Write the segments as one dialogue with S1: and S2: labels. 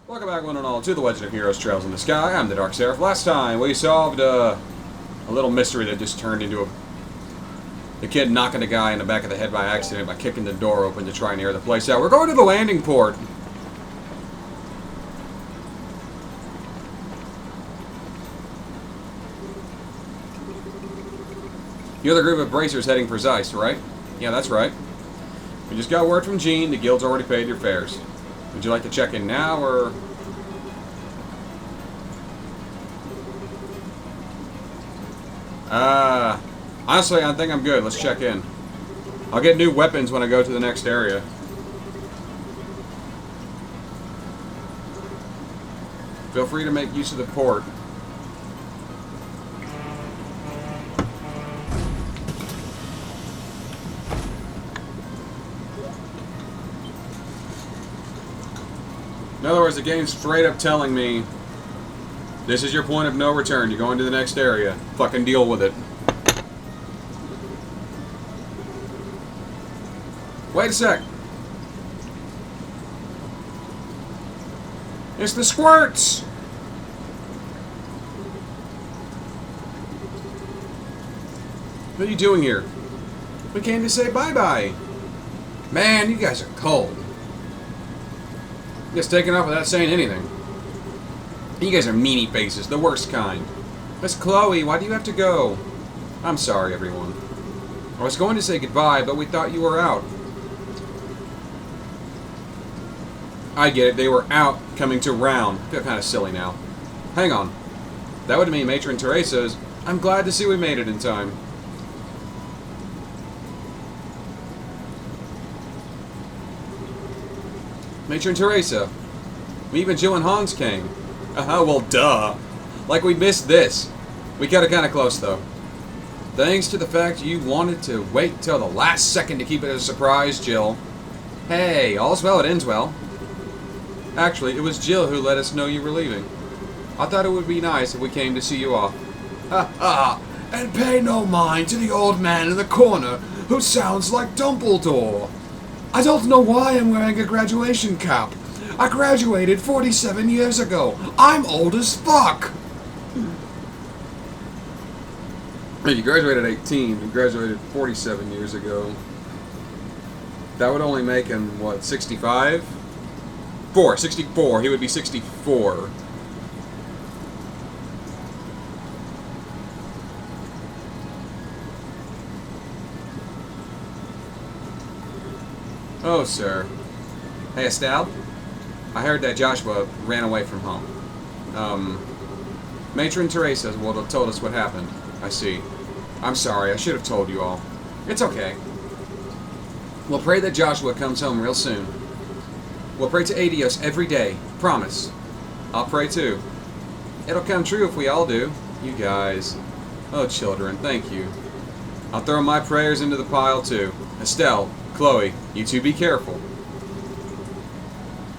S1: Welcome back, one and all, to the Legend of Heroes Trails in the Sky. I'm the TheDarkSeraph. Last time, we solved a little mystery that just turned into the kid knocking a guy in the back of the head by accident by kicking the door open to try and air the place out. We're going to the landing port. You're the group of bracers heading for Ziess, right? Yeah, that's right. We just got word from Jean. The guild's already paid your fares. Would you like to check in now, or... honestly, I think I'm good. Let's check in. I'll get new weapons when I go to the next area. Feel free to make use of the port. In other words, the game's straight up telling me, this is your point of no return. You're going to the next area. Fucking deal with it. Wait a sec. It's the squirts! What are you doing here? We came to say bye-bye. Man, you guys are cold. Just taking off without saying anything. You guys are meanie faces, the worst kind. Miss Chloe, why do you have to go? I'm sorry, everyone. I was going to say goodbye, but we thought you were out. I get it, they were out coming to round. I feel kind of silly now. Hang on. That would mean Matron Teresa's. I'm glad to see we made it in time. Matron Teresa. Even Jill and Hans came. Well, duh. Like we missed this. We got it kind of close, though. Thanks to the fact you wanted to wait till the last second to keep it a surprise, Jill. Hey, all's well that ends well. Actually, it was Jill who let us know you were leaving. I thought it would be nice if we came to see you off. Ha ha! And pay no mind to the old man in the corner who sounds like Dumbledore. I don't know why I'm wearing a graduation cap. I graduated 47 years ago. I'm old as fuck. You graduated at 18. You graduated 47 years ago. That would only make him, what, 65? 64. He would be 64. Oh, sir. Hey, Estelle? I heard that Joshua ran away from home. Matron Teresa would have told us what happened. I see. I'm sorry, I should have told you all. It's okay. We'll pray that Joshua comes home real soon. We'll pray to Adios every day. Promise. I'll pray too. It'll come true if we all do. You guys. Oh, children, thank you. I'll throw my prayers into the pile too. Estelle, Chloe, you two be careful.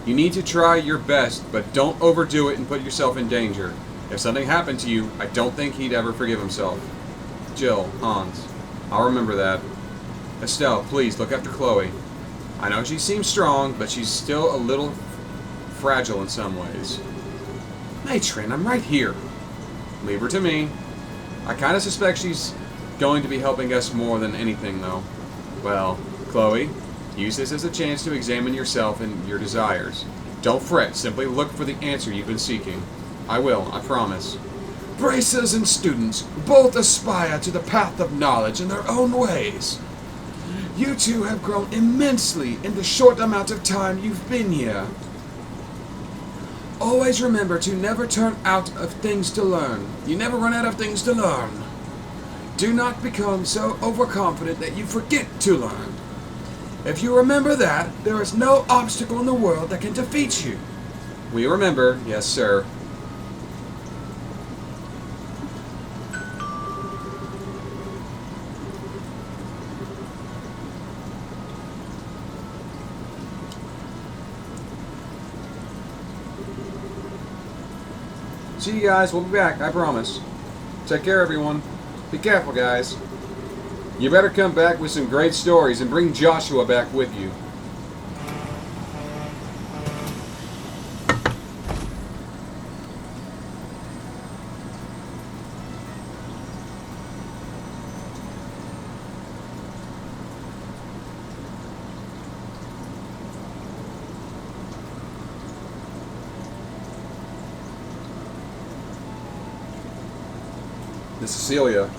S1: You need to try your best, but don't overdo it and put yourself in danger. If something happened to you, I don't think he'd ever forgive himself. Jill, Hans, I'll remember that. Estelle, please look after Chloe. I know she seems strong, but she's still a little fragile in some ways. Matron, I'm right here. Leave her to me. I kind of suspect she's going to be helping us more than anything, though. Well, Chloe, use this as a chance to examine yourself and your desires. Don't fret, simply look for the answer you've been seeking. I will, I promise. Bracers and students both aspire to the path of knowledge in their own ways. You two have grown immensely in the short amount of time you've been here. Always remember to never turn out of things to learn. You never run out of things to learn. Do not become so overconfident that you forget to learn. If you remember that, there is no obstacle in the world that can defeat you. We remember, yes, sir. See you guys, we'll be back, I promise. Take care, everyone. Be careful, guys. You better come back with some great stories and bring Joshua back with you. This is Celia.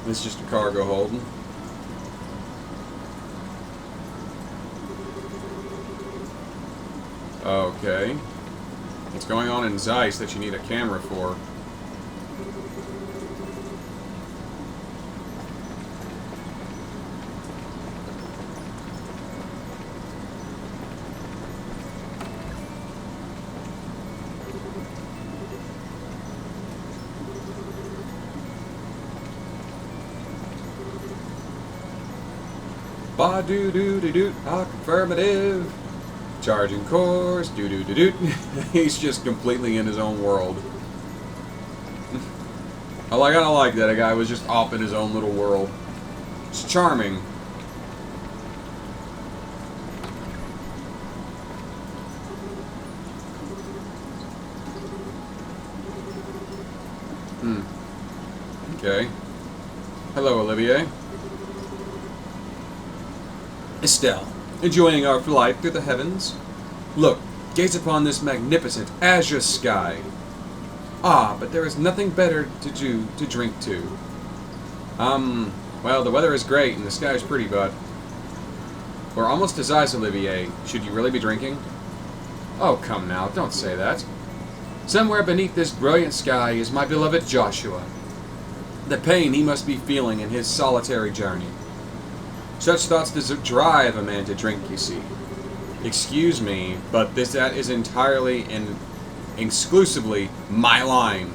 S1: This is just a cargo hold. Okay. What's going on in Ziess that you need a camera for? Ba doo doo doo doo. Affirmative. Charging course. Doo doo doo doo. He's just completely in his own world. I kind of like that. A guy was just off in his own little world. It's charming. Okay. Hello, Olivier. Estelle, enjoying our flight through the heavens? Look, gaze upon this magnificent azure sky. Ah, but there is nothing better to do to drink to. Well, the weather is great and the sky is pretty, but we're almost to Ziess, Olivier. Should you really be drinking? Oh, come now, don't say that. Somewhere beneath this brilliant sky is my beloved Joshua. The pain he must be feeling in his solitary journey. Such thoughts drive a man to drink, you see. Excuse me, but that is entirely and exclusively my line.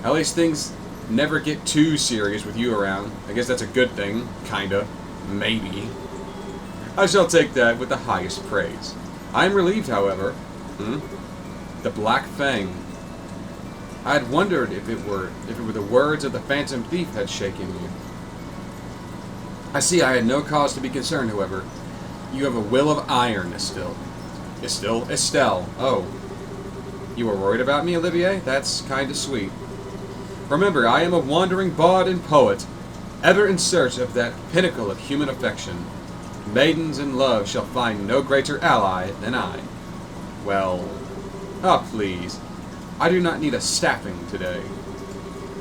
S1: At least things never get too serious with you around. I guess that's a good thing, kinda. Maybe. I shall take that with the highest praise. I am relieved, however. The Black Fang. I had wondered if it were the words of the Phantom Thief had shaken you. I see I had no cause to be concerned, however. You have a will of iron, Estelle. Estelle. Oh. You were worried about me, Olivier? That's kinda sweet. Remember, I am a wandering bard and poet, ever in search of that pinnacle of human affection. Maidens in love shall find no greater ally than I. Well... Ah, please. I do not need a staffing today.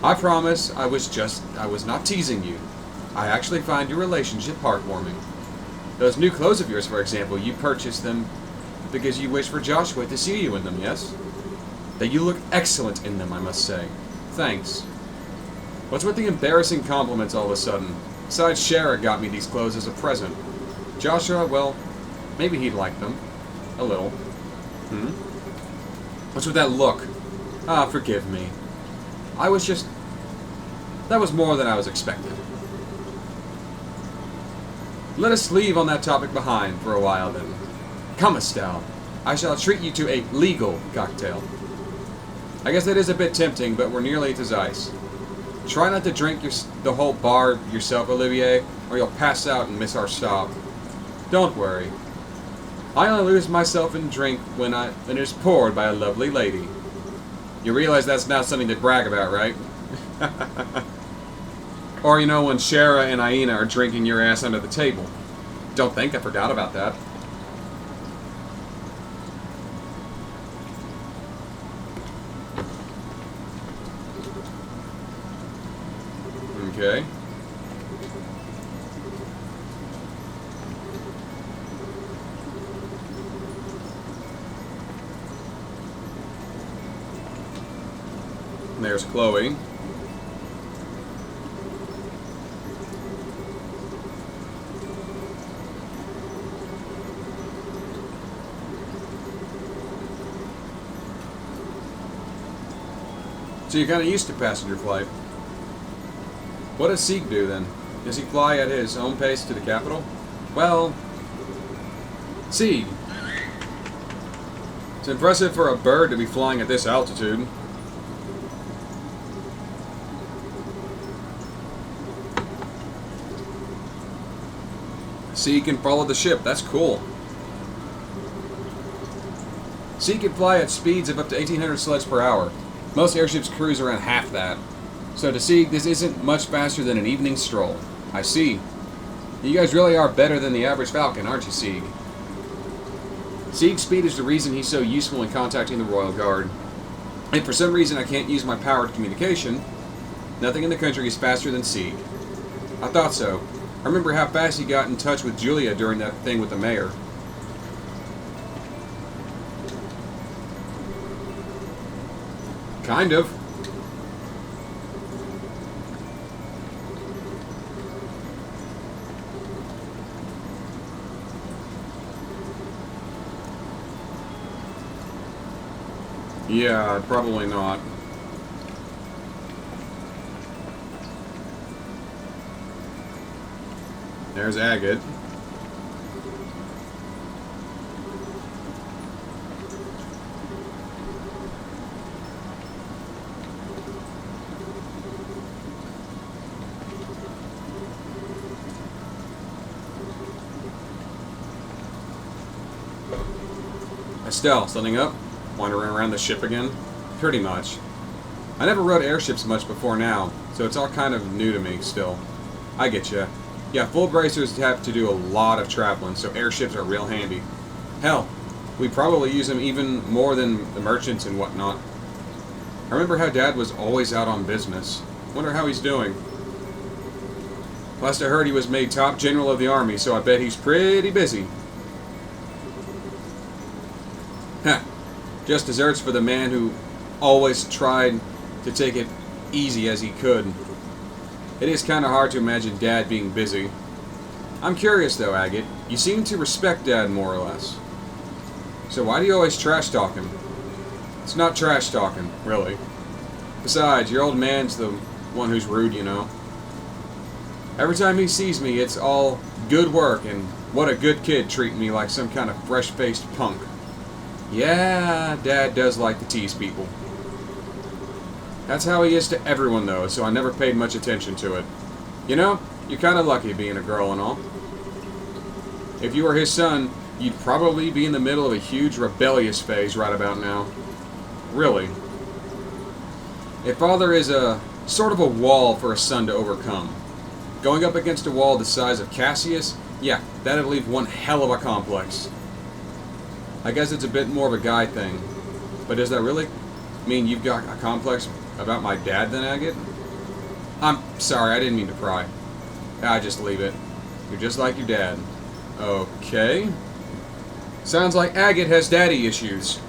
S1: I promise I was not teasing you. I actually find your relationship heartwarming. Those new clothes of yours, for example, you purchased them because you wish for Joshua to see you in them, yes? That you look excellent in them, I must say. Thanks. What's with the embarrassing compliments all of a sudden? Besides, Shara got me these clothes as a present. Joshua, well, maybe he'd like them. A little. What's with that look? Ah, forgive me. That was more than I was expected. Let us leave on that topic behind for a while, then. Come, Estelle. I shall treat you to a legal cocktail. I guess that is a bit tempting, but we're nearly to Ziess. Try not to drink the whole bar yourself, Olivier, or you'll pass out and miss our stop. Don't worry. I only lose myself in drink when it is poured by a lovely lady. You realize that's not something to brag about, right? Or, you know, when Shara and Aina are drinking your ass under the table. Don't think I forgot about that. Okay. And there's Chloe. So you're kind of used to passenger flight. What does Sieg do then? Does he fly at his own pace to the capital? Well, Sieg. It's impressive for a bird to be flying at this altitude. Sieg can follow the ship. That's cool. Sieg can fly at speeds of up to 1,800 sleds per hour. Most airships cruise around half that. So to Sieg, this isn't much faster than an evening stroll. I see. You guys really are better than the average falcon, aren't you, Sieg? Sieg's speed is the reason he's so useful in contacting the Royal Guard. If for some reason I can't use my powered communication, nothing in the country is faster than Sieg. I thought so. I remember how fast he got in touch with Julia during that thing with the mayor. Kind of. Yeah, probably not. There's Agate. Estelle, something up? Wandering around the ship again? Pretty much. I never rode airships much before now, so it's all kind of new to me still. I get ya. Yeah, full bracers have to do a lot of traveling, so airships are real handy. Hell, we probably use them even more than the merchants and whatnot. I remember how Dad was always out on business. Wonder how he's doing. Last I heard he was made top general of the army, so I bet he's pretty busy. Heh. Just desserts for the man who always tried to take it easy as he could. It is kind of hard to imagine Dad being busy. I'm curious though, Agate. You seem to respect Dad more or less. So why do you always trash talk him? It's not trash talking, really. Besides, your old man's the one who's rude, you know. Every time he sees me, it's all good work and what a good kid treating me like some kind of fresh-faced punk. Yeah, Dad does like to tease people. That's how he is to everyone, though, so I never paid much attention to it. You know, you're kind of lucky being a girl and all. If you were his son, you'd probably be in the middle of a huge rebellious phase right about now. Really. A father is a sort of a wall for a son to overcome. Going up against a wall the size of Cassius, yeah, that'd leave one hell of a complex. I guess it's a bit more of a guy thing. But does that really mean you've got a complex about my dad then, Agate? I'm sorry, I didn't mean to pry. I just leave it. You're just like your dad. Okay. Sounds like Agate has daddy issues.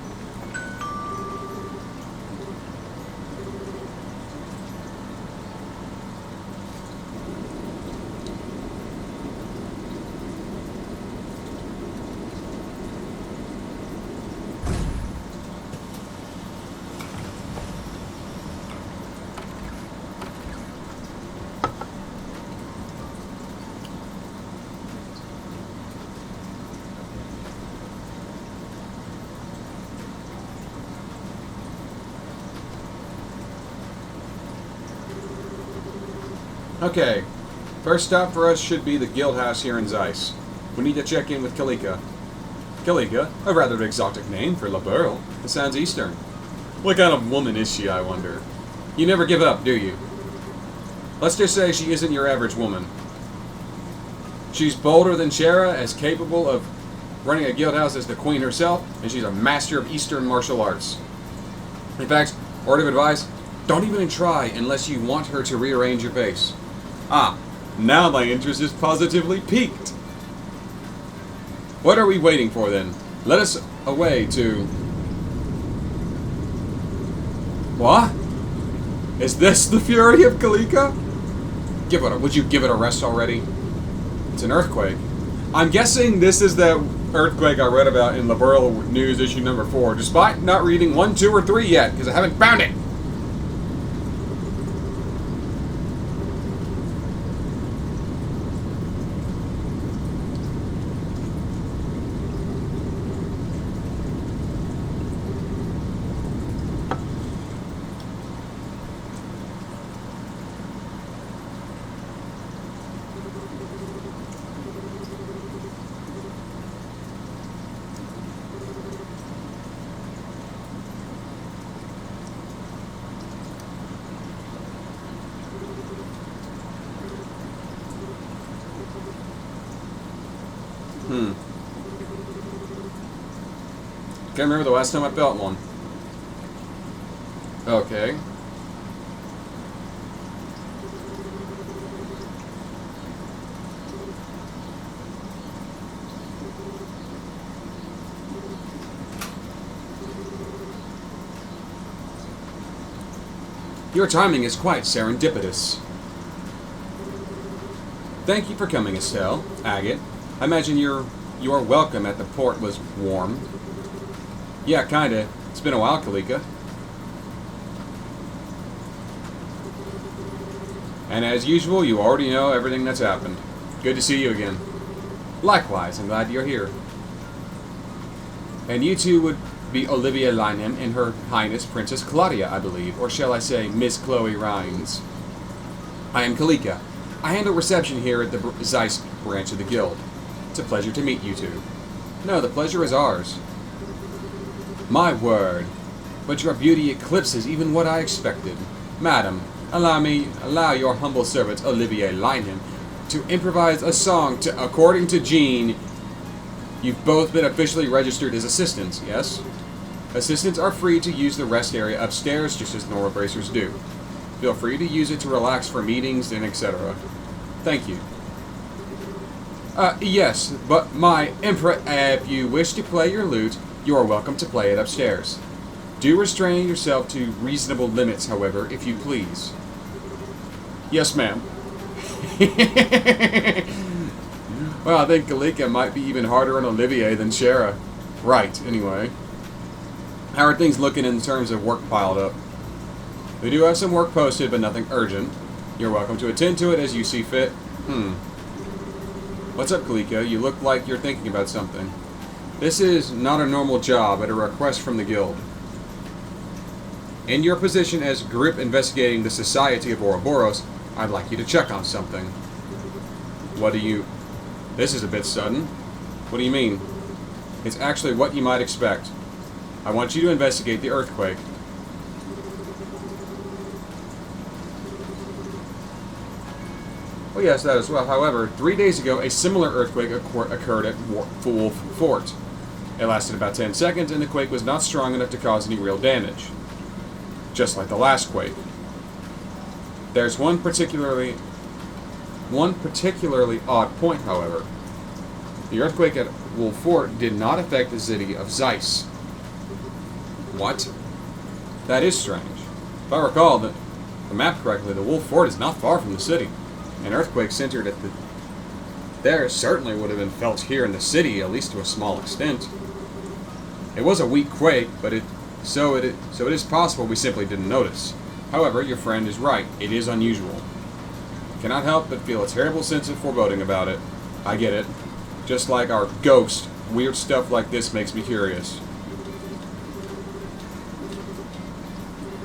S1: Okay, first stop for us should be the guild house here in Ziess. We need to check in with Kalika. Kalika? A rather exotic name for La Burle. It sounds Eastern. What kind of woman is she, I wonder? You never give up, do you? Let's just say she isn't your average woman. She's bolder than Shara, as capable of running a guild house as the queen herself, and she's a master of Eastern martial arts. In fact, word of advice, don't even try unless you want her to rearrange your face. Ah, now my interest is positively piqued. What are we waiting for then? Let us away to... What? Is this the fury of Kalika? Would you give it a rest already? It's an earthquake. I'm guessing this is the earthquake I read about in La Burle News issue number 4, despite not reading 1, 2, or 3 yet, because I haven't found it. can't remember the last time I felt one. Okay. Your timing is quite serendipitous. Thank you for coming, Estelle. Agate. I imagine your welcome at the port was warm. Yeah, kinda. It's been a while, Kalika. And as usual, you already know everything that's happened. Good to see you again. Likewise, I'm glad you're here. And you two would be Olivia Lynham and Her Highness Princess Claudia, I believe. Or shall I say, Miss Chloe Rhines. I am Kalika. I handle reception here at the Ziess branch of the Guild. It's a pleasure to meet you two. No, the pleasure is ours. My word. But your beauty eclipses even what I expected. Madam, allow your humble servant, Olivier Lynham, to improvise a song according to Jean. You've both been officially registered as assistants, yes? Assistants are free to use the rest area upstairs just as normal bracers do. Feel free to use it to relax for meetings and etc. Thank you. Yes, but my Emperor, if you wish to play your lute, you are welcome to play it upstairs. Do restrain yourself to reasonable limits, however, if you please. Yes, ma'am. Well, I think Kalika might be even harder on Olivier than Shara. Right, anyway. How are things looking in terms of work piled up? We do have some work posted, but nothing urgent. You're welcome to attend to it as you see fit. What's up, Kalika? You look like you're thinking about something. This is not a normal job, but a request from the guild. In your position as group investigating the Society of Ouroboros, I'd like you to check on something. What do you... This is a bit sudden. What do you mean? It's actually what you might expect. I want you to investigate the earthquake. Oh yes, that as well. However, 3 days ago, a similar earthquake occurred at Wolf Fort. It lasted about 10 seconds, and the quake was not strong enough to cause any real damage. Just like the last quake. There's one particularly odd point, however. The earthquake at Wolf Fort did not affect the city of Ziess. What? That is strange. If I recall the map correctly, the Wolf Fort is not far from the city. An earthquake centered at there certainly would have been felt here in the city, at least to a small extent. It was a weak quake, but so it is possible we simply didn't notice. However, your friend is right. It is unusual. I cannot help but feel a terrible sense of foreboding about it. I get it. Just like our ghost, weird stuff like this makes me curious.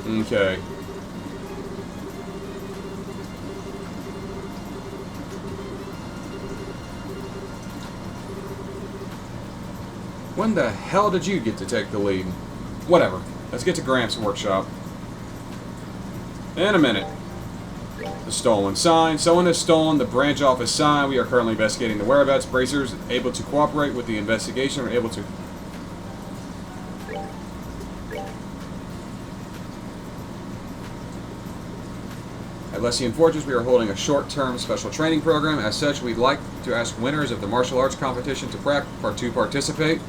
S1: Okay. When the hell did you get to take the lead? Whatever. Let's get to Gramps' workshop. In a minute. The stolen sign. Someone has stolen the branch office sign. We are currently investigating the whereabouts. Bracers able to cooperate with the investigation are able to... At Lessian Fortress, we are holding a short-term special training program. As such, we'd like to ask winners of the martial arts competition to participate.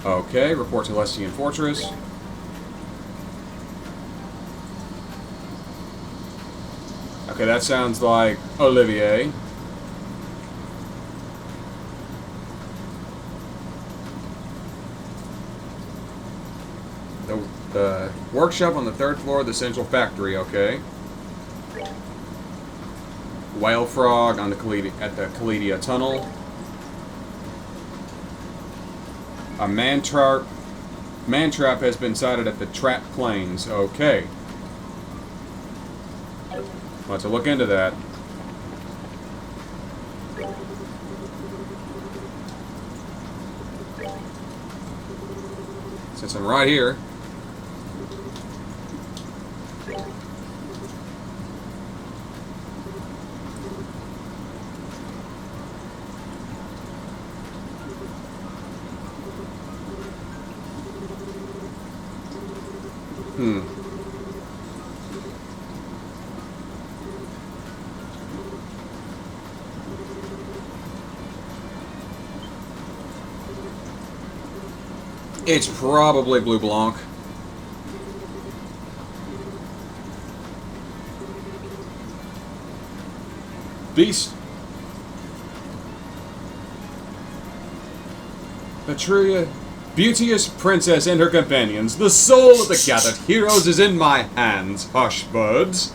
S1: Okay, report to Lessian Fortress. Okay, that sounds like Olivier. The workshop on the 3rd floor of the central factory, okay. Whale frog on the at the Kaledia tunnel. A man-trap has been sighted at the Trap Plains, okay. We'll have to look into that. Since I'm right here. Hmm. It's probably Blue Blanc. Beast. Petrulia, beauteous princess and her companions. The soul of the gathered heroes is in my hands. Hush, birds.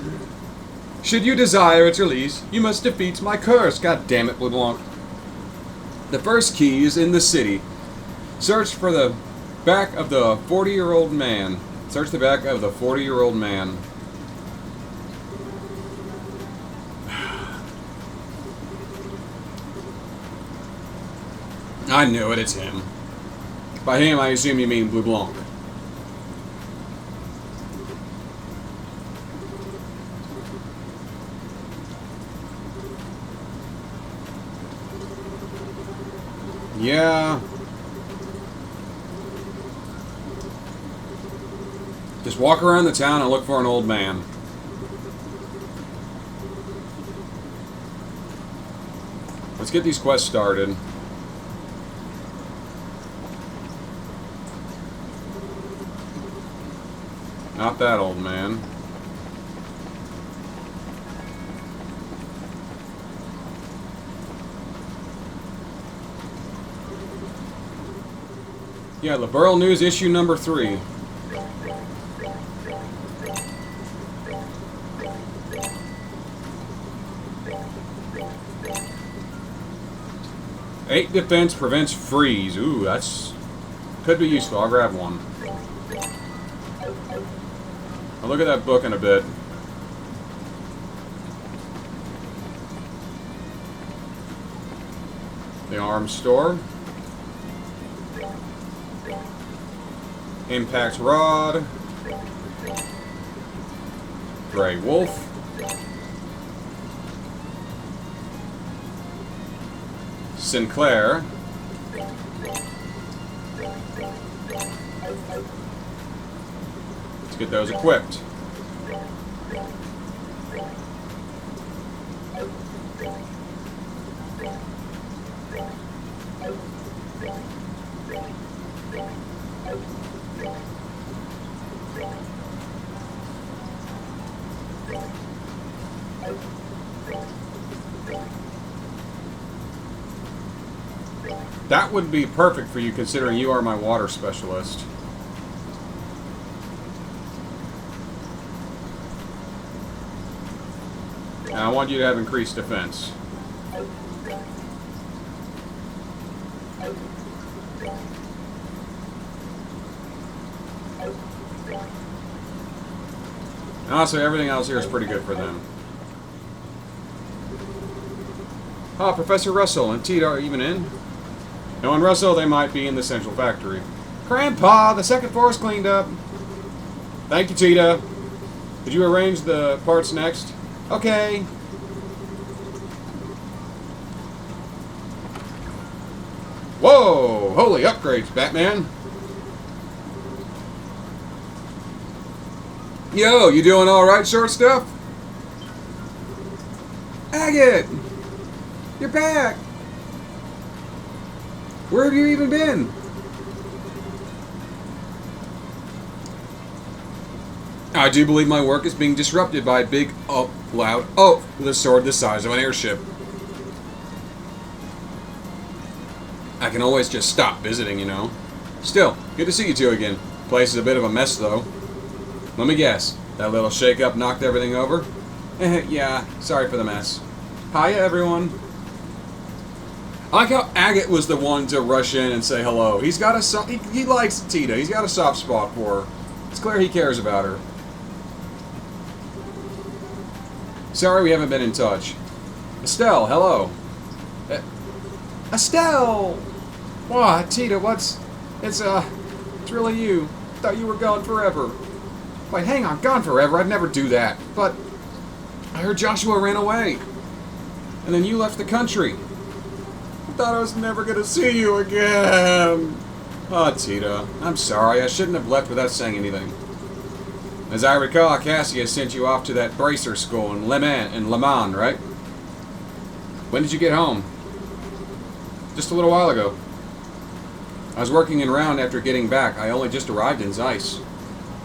S1: Should you desire its release, you must defeat my curse. God damn it, Blue Blanc. The first key is in the city. Search for the back of the 40-year-old man. Search the back of the 40-year-old man. I knew it, it's him. By him, I assume you mean Blue Blanc. Yeah. Just walk around the town and look for an old man. Let's get these quests started. Not that old man. Yeah, Liberal News issue number 3. Eight defense prevents freeze. Ooh, that's could be useful. I'll grab one. I'll look at that book in a bit. The arms store. Impact rod. Grey wolf. Sinclair. Let's get those equipped. That would be perfect for you, considering you are my water specialist. And I want you to have increased defense. And honestly, everything else here is pretty good for them. Ah, Professor Russell and Tita are even in. Knowing Russell, they might be in the central factory. Grandpa, the second floor is cleaned up. Thank you, Tita. Did you arrange the parts next? Okay. Whoa! Holy upgrades, Batman. Yo, you doing alright, short stuff? Agate! You're back! Where have you even been? I do believe my work is being disrupted by a big, loud oaf with a sword the size of an airship. I can always just stop visiting, you know. Still, good to see you two again. Place is a bit of a mess, though. Let me guess. That little shake-up knocked everything over? Yeah, sorry for the mess. Hiya, everyone. I like how Agate was the one to rush in and say hello. He's got a he likes Tita. He's got a soft spot for her. It's clear he cares about her. Sorry we haven't been in touch. Estelle, hello. Estelle! What, Tita? It's really you. Thought you were gone forever. Wait, hang on, gone forever? I'd never do that. But I heard Joshua ran away, and then you left the country. Thought I was never gonna see you again. Oh, Tita, I'm sorry. I shouldn't have left without saying anything. As I recall, Cassius sent you off to that bracer school in Le Mans, right? When did you get home? Just a little while ago. I was working in round after getting back. I only just arrived in Ziess.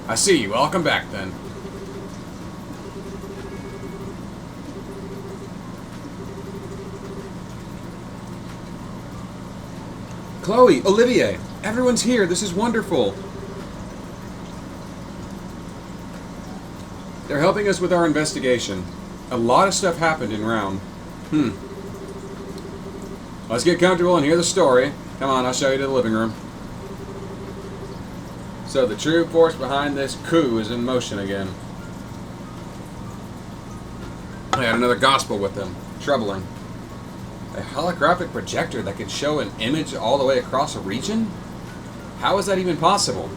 S1: I see. Well, I'll come back then. Chloe, Olivier, everyone's here. This is wonderful. They're helping us with our investigation. A lot of stuff happened in round. Let's get comfortable and hear the story. Come on, I'll show you to the living room. So the true force behind this coup is in motion again. They had another gospel with them. Troubling. A holographic projector that could show an image all the way across a region? How is that even possible?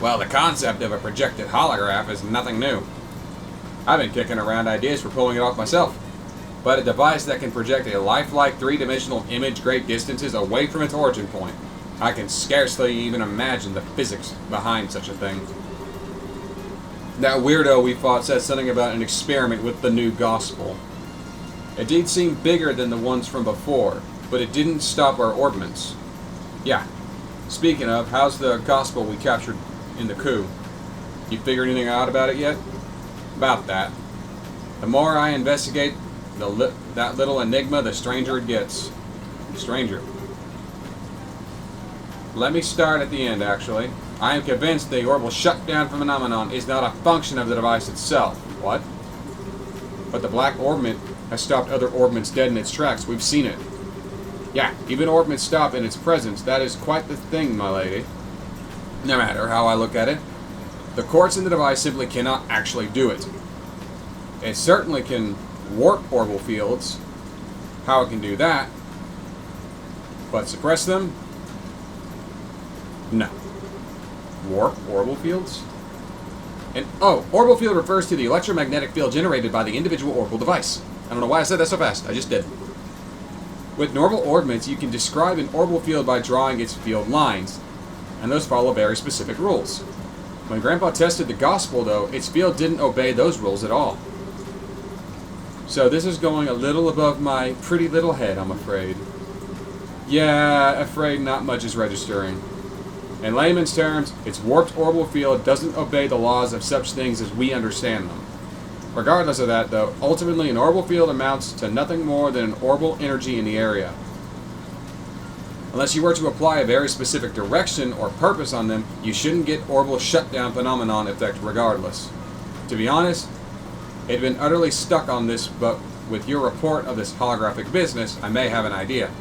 S1: Well, the concept of a projected holograph is nothing new. I've been kicking around ideas for pulling it off myself. But a device that can project a lifelike three-dimensional image great distances away from its origin point. I can scarcely even imagine the physics behind such a thing. That weirdo we fought said something about an experiment with the new gospel. It did seem bigger than the ones from before, but it didn't stop our ordnance. Yeah. Speaking of, how's the gospel we captured in the coup? You figured anything out about it yet? About that. The more I investigate that little enigma, the stranger it gets. Stranger. Let me start at the end, actually. I am convinced the orbital shutdown phenomenon is not a function of the device itself. What? But the black orbment has stopped other orbments dead in its tracks. We've seen it. Yeah, even orbments stop in its presence. That is quite the thing, my lady. No matter how I look at it, the quartz in the device simply cannot actually do it. It certainly can warp orbital fields. How it can do that, but suppress them? No. Warp orbital fields? And orbital field refers to the electromagnetic field generated by the individual orbital device. I don't know why I said that so fast. I just did. With normal orbments, you can describe an orbital field by drawing its field lines, and those follow very specific rules. When Grandpa tested the gospel, though, its field didn't obey those rules at all. So this is going a little above my pretty little head, I'm afraid. Yeah, afraid not much is registering. In layman's terms, its warped orbital field doesn't obey the laws of such things as we understand them. Regardless of that, though, ultimately an orbital field amounts to nothing more than an orbital energy in the area. Unless you were to apply a very specific direction or purpose on them, you shouldn't get orbital shutdown phenomenon effect regardless. To be honest, it had been utterly stuck on this, but with your report of this holographic business, I may have an idea.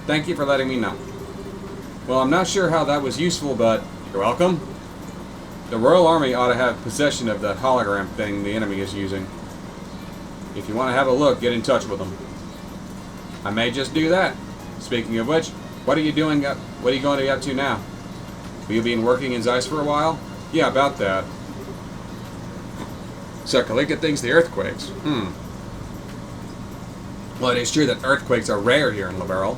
S1: Thank you for letting me know. Well, I'm not sure how that was useful, but you're welcome. The Royal Army ought to have possession of the hologram thing the enemy is using. If you want to have a look, get in touch with them. I may just do that. Speaking of which, what are you doing? What are you going to be up to now? Will you be working in Ziess for a while? Yeah, about that. So, Kalika thinks the earthquakes. Well, it is true that earthquakes are rare here in Liberal.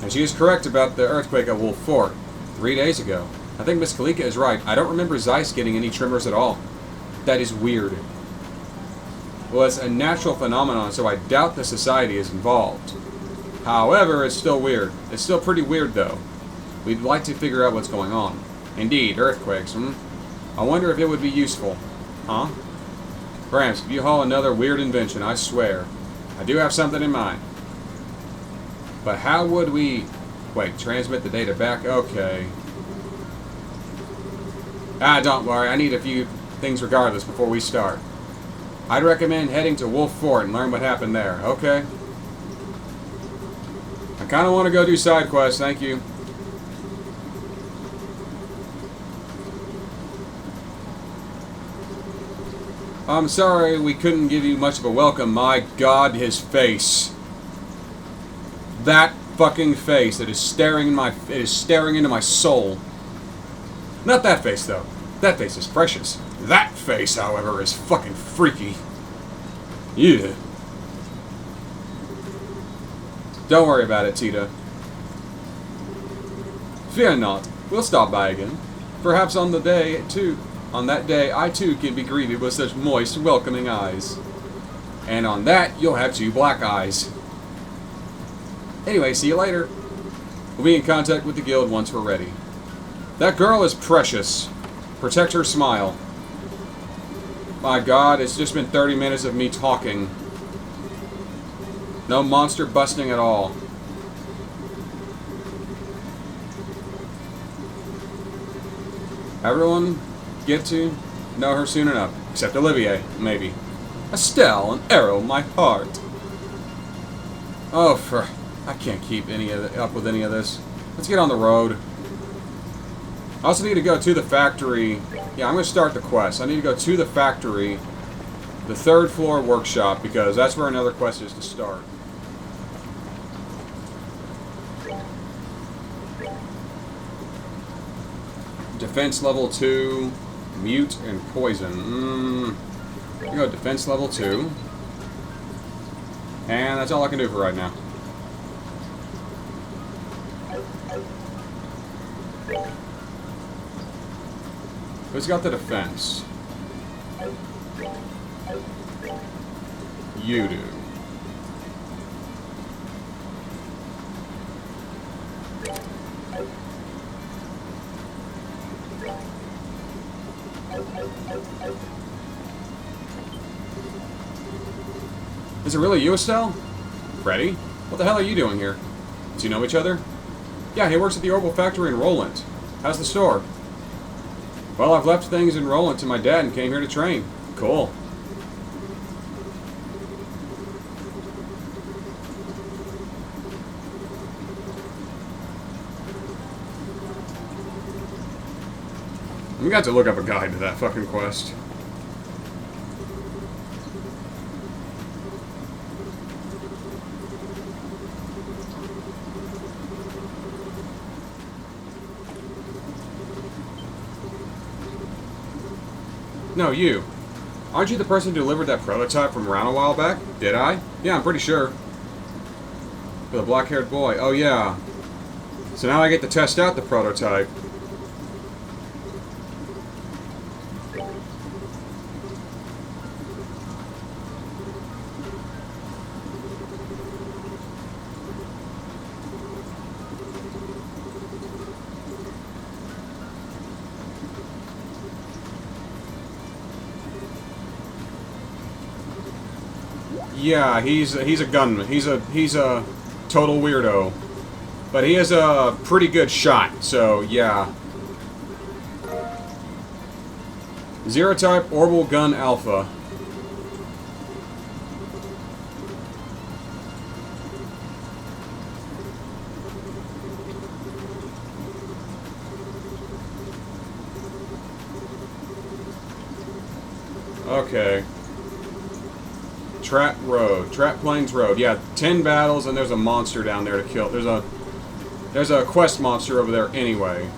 S1: And she is correct about the earthquake at Wolf Fort 3 days ago. I think Miss Kalika is right. I don't remember Ziess getting any tremors at all. That is weird. Well, it's a natural phenomenon, so I doubt the society is involved. However, it's still weird. It's still pretty weird, though. We'd like to figure out what's going on. Indeed, earthquakes, I wonder if it would be useful. Huh? Perhaps, if you haul another weird invention, I swear. I do have something in mind. But how would we... Wait, transmit the data back? Okay. Don't worry. I need a few things regardless before we start. I'd recommend heading to Wolf Fort and learn what happened there. Okay? I kind of want to go do side quests. Thank you. I'm sorry we couldn't give you much of a welcome. My God, his face. That fucking face that is staring into my soul. Not that face, though. That face is precious. That face, however, is fucking freaky. Yeah. Don't worry about it, Tita. Fear not. We'll stop by again. Perhaps on the day, too. On that day, I too can be greeted with such moist, welcoming eyes. And on that, you'll have 2 black eyes. Anyway, see you later. We'll be in contact with the guild once we're ready. That girl is precious. Protect her smile. My God, it's just been 30 minutes of me talking. No monster busting at all. Everyone get to know her soon enough. Except Olivier, maybe. Estelle, an arrow in my heart. Oh, I can't keep up with any of this. Let's get on the road. I also need to go to the factory. Yeah, I'm going to start the quest. I need to go to the factory, the 3rd floor workshop, because that's where another quest is to start. Defense level 2, mute and poison. You go defense level 2. And that's all I can do for right now. Who's got the defense? You do. Is it really you, Estelle? Freddy? What the hell are you doing here? Do you know each other? Yeah, he works at the Orbital Factory in Roland. How's the store? Well, I've left things in Roland to my dad and came here to train. Cool. We got to look up a guide to that fucking quest. No, you. Aren't you the person who delivered that prototype from around a while back? Did I? Yeah, I'm pretty sure. For the black-haired boy. Oh, yeah. So now I get to test out the prototype. Yeah, he's a gunman. He's a total weirdo, but he is a pretty good shot. So yeah. Zero type orbital gun alpha. Okay. Trap Road. Trap Plains Road. Yeah, 10 battles and there's a monster down there to kill. There's a quest monster over there anyway.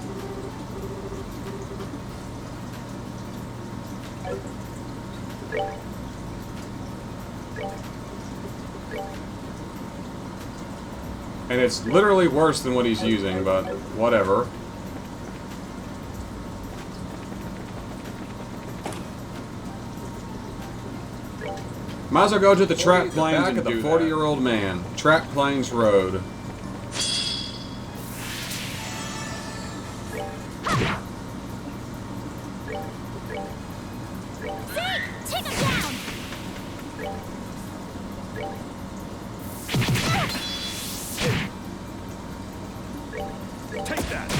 S1: And it's literally worse than what he's using, but whatever. Might as well go to the Trap Plains and the 40-year-old man. Trap Plains Road.
S2: Take him down!
S3: Take that!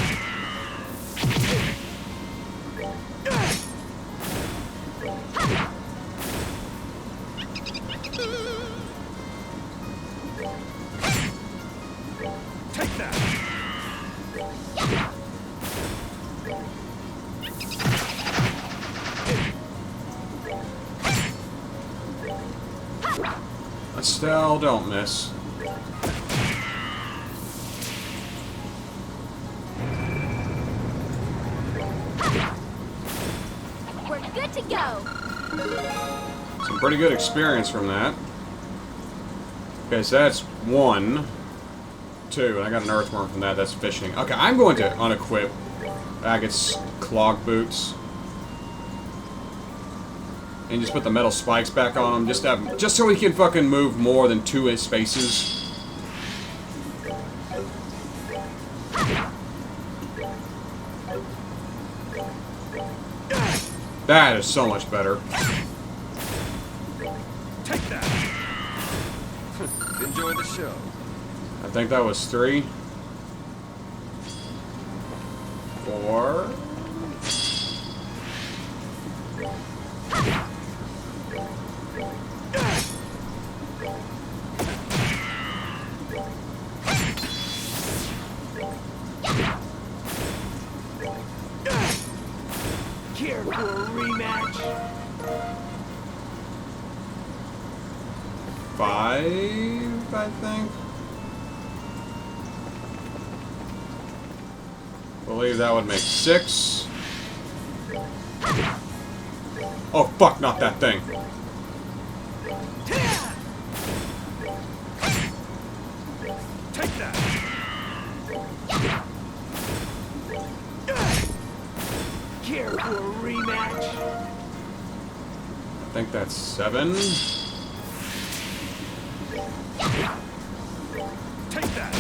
S3: Take that!
S1: Estelle, don't miss.
S2: We're good to go!
S1: Some pretty good experience from that. Okay, so that's 1. 2, and I got an earthworm from that. That's fishing. Okay, I'm going to unequip Agate's clog boots. And just put the metal spikes back on him, just so he can fucking move more than 2 spaces. That is so much better.
S3: Take that. Enjoy the show.
S1: I think that was 3. 4.
S3: Care for a rematch?
S1: 5, I think. I believe that would make 6. Oh fuck, not that thing.
S3: Take that. Care for a rematch?
S1: I think that's 7.
S3: Take that.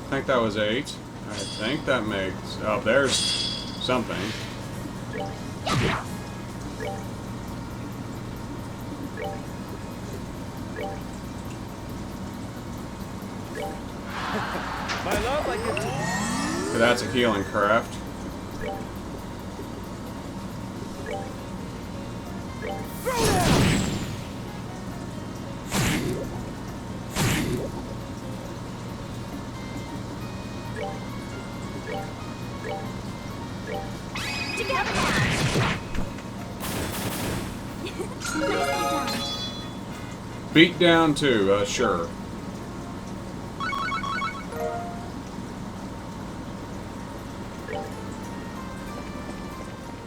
S1: I think that was 8. I think that makes... Oh, there's something.
S3: My love, I get to...
S1: So that's a healing craft.
S2: Together now. Nicely done.
S1: Beat down 2, sure.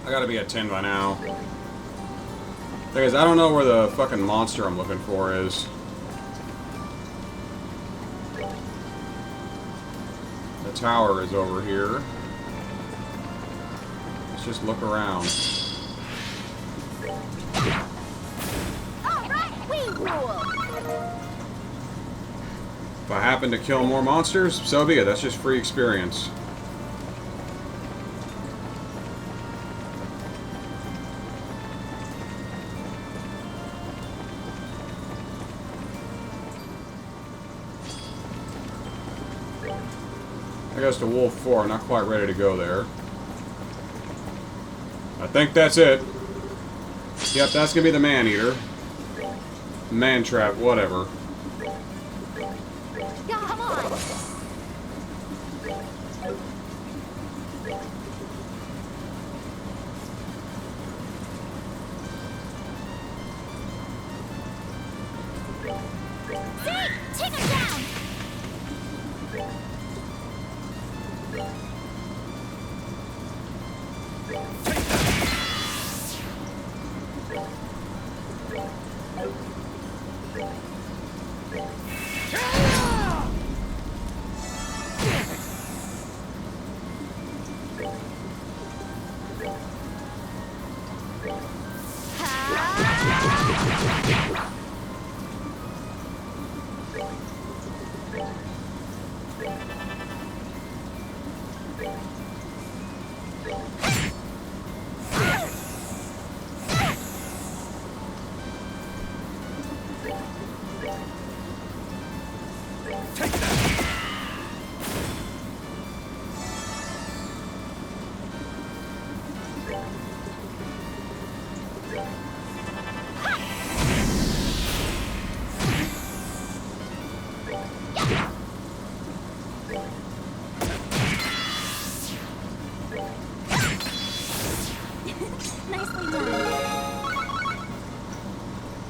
S1: I gotta be at 10 by now. Because I don't know where the fucking monster I'm looking for is. The tower is over here. Let's just look around.
S2: All right, we rule.
S1: If I happen to kill more monsters, so be it. That's just free experience. That goes to Wolf 4. Not quite ready to go there. I think that's it. Yep, that's gonna be the man-eater. Man-trap, whatever.
S2: Yeah, come on. See? Take him down.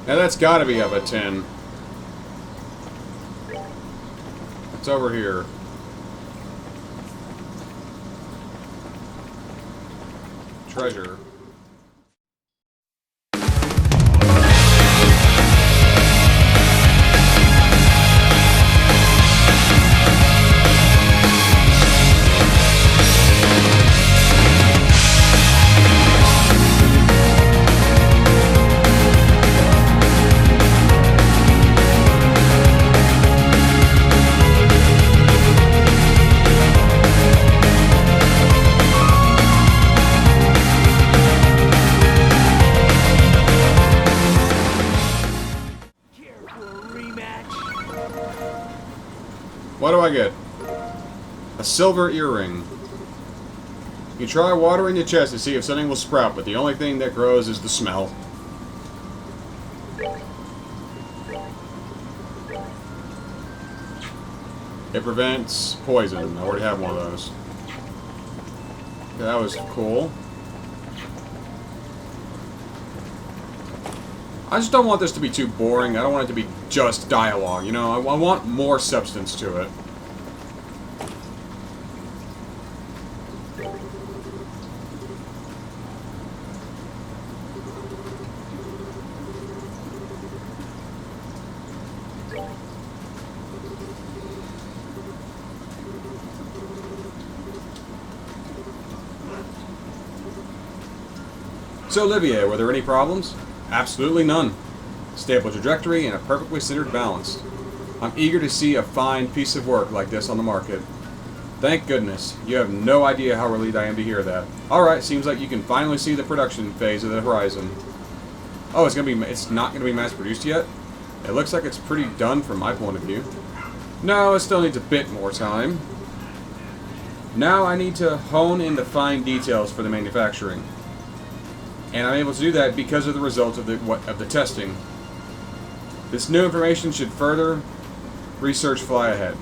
S1: Now that's gotta be of a 10. It's over here. Treasure. What do I get? A silver earring. You try watering the chest to see if something will sprout, but the only thing that grows is the smell. It prevents poison. I already have one of those. Yeah, that was cool. I just don't want this to be too boring. I don't want it to be just dialogue, you know? I want more substance to it. So, Olivier, were there any problems? Absolutely none. Stable trajectory and a perfectly centered balance. I'm eager to see a fine piece of work like this on the market. Thank goodness. You have no idea how relieved I am to hear that. Alright, seems like you can finally see the production phase of the horizon. Oh, it's not gonna be mass produced yet? It looks like it's pretty done from my point of view. No, it still needs a bit more time. Now I need to hone in the fine details for the manufacturing. And I'm able to do that because of the results of the testing. This new information should further research fly ahead.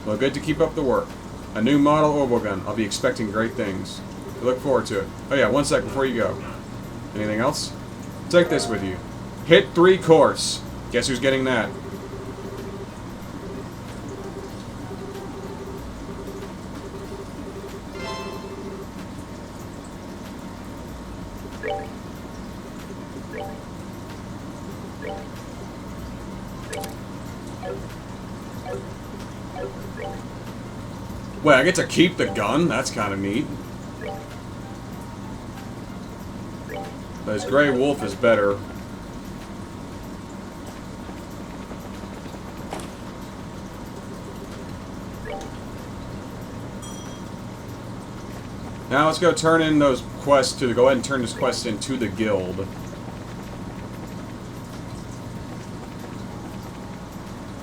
S1: Well, good to keep up the work. A new model orbital gun. I'll be expecting great things. I look forward to it. Oh yeah, one sec before you go. Anything else? Take this with you. Hit 3 course. Guess who's getting that? Wait, I get to keep the gun? That's kind of neat. But his Grey Wolf is better. Now let's go turn in those quests to go ahead and turn this quest into the guild.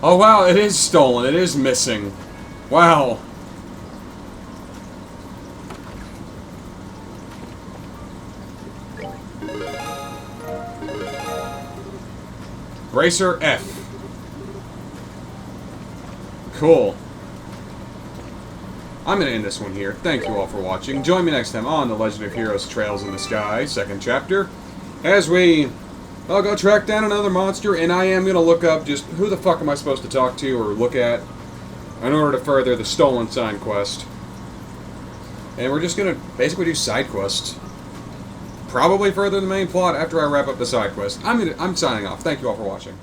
S1: Oh wow, it is stolen. It is missing. Wow. Bracer F. Cool. I'm going to end this one here. Thank you all for watching. Join me next time on The Legend of Heroes Trails in the Sky, 2nd chapter, as we, well, go track down another monster, and I am going to look up just who the fuck am I supposed to talk to or look at in order to further the Stolen Sign quest. And we're just going to basically do side quests. Probably further the main plot after I wrap up the side quest. I'm signing off. Thank you all for watching.